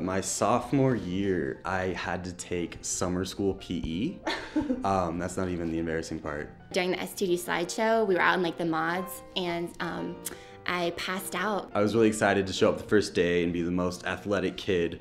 My sophomore year, I had to take summer school PE. That's not even the embarrassing part. During the STD slideshow, we were out in like the mods, and I passed out. I was really excited to show up the first day and be the most athletic kid,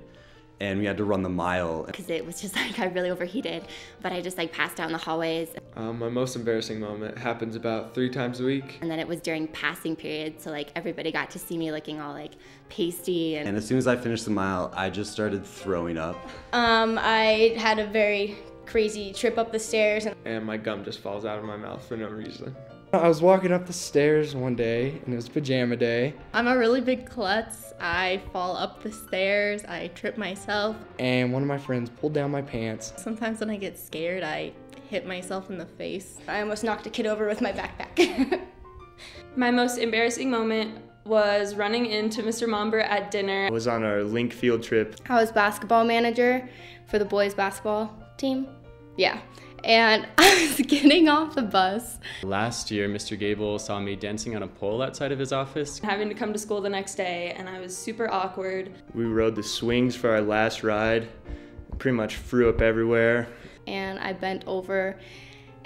and we had to run the mile. Because it was just like I really overheated, but I just like passed out in the hallways. My most embarrassing moment happens about 3 times a week. And then it was during passing period, so like everybody got to see me looking all like pasty. And as soon as I finished the mile, I just started throwing up. I had a very crazy trip up the stairs. And my gum just falls out of my mouth for no reason. I was walking up the stairs one day, and it was pajama day. I'm a really big klutz. I fall up the stairs, I trip myself. And one of my friends pulled down my pants. Sometimes when I get scared, I hit myself in the face. I almost knocked a kid over with my backpack. My most embarrassing moment was running into Mr. Momber at dinner. I was on our link field trip. I was basketball manager for the boys basketball team. Yeah. And I was getting off the bus. Last year, Mr. Gable saw me dancing on a pole outside of his office. Having to come to school the next day, and I was super awkward. We rode the swings for our last ride. Pretty much threw up everywhere. And I bent over,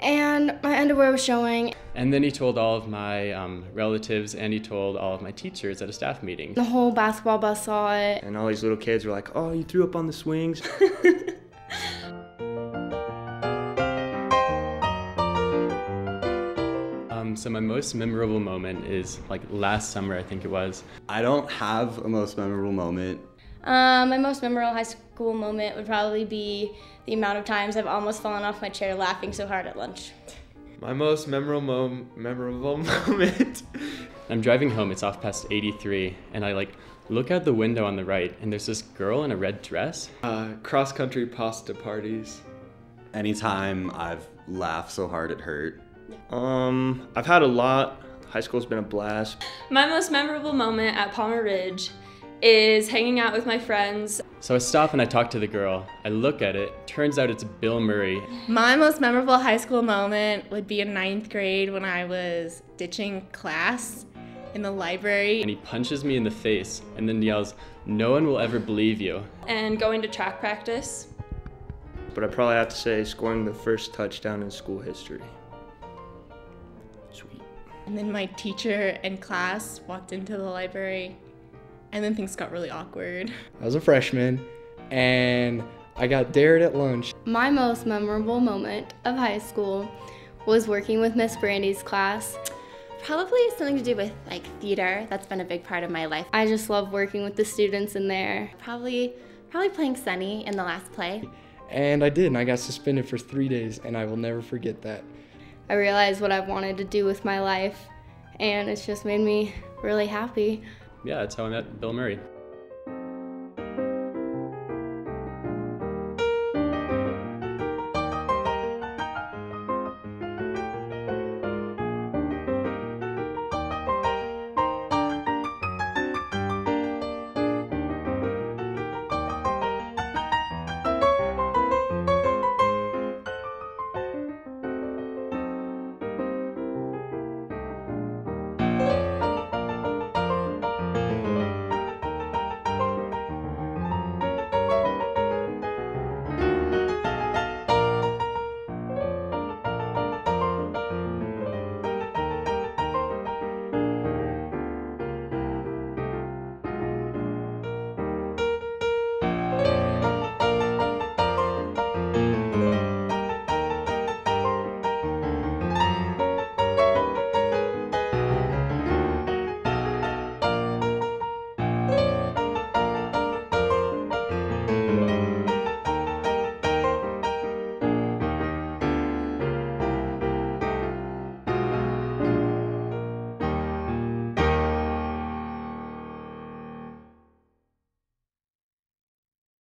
and my underwear was showing. And then he told all of my relatives, and he told all of my teachers at a staff meeting. The whole basketball bus saw it. And all these little kids were like, "Oh, you threw up on the swings." So my most memorable moment is like last summer, I think it was. I don't have a most memorable moment. My most memorable high school moment would probably be the amount of times I've almost fallen off my chair laughing so hard at lunch. My most memorable moment. I'm driving home, it's off past 83, and I like look out the window on the right, and there's this girl in a red dress. Cross-country pasta parties. Anytime I've laughed so hard it hurt. I've had a lot. High school's been a blast. My most memorable moment at Palmer Ridge is hanging out with my friends. So I stop and I talk to the girl. I look at it, turns out it's Bill Murray. My most memorable high school moment would be in 9th grade when I was ditching class in the library. And he punches me in the face and then yells, "No one will ever believe you." And going to track practice. But I probably have to say scoring the first touchdown in school history. Sweet. And then my teacher and class walked into the library, and then things got really awkward. I was a freshman, and I got dared at lunch. My most memorable moment of high school was working with Miss Brandy's class. Probably something to do with like theater. That's been a big part of my life. I just love working with the students in there. Probably playing Sunny in the last play. And I did, and I got suspended for 3 days, and I will never forget that. I realized what I've wanted to do with my life, and it's just made me really happy. Yeah, that's how I met Bill Murray.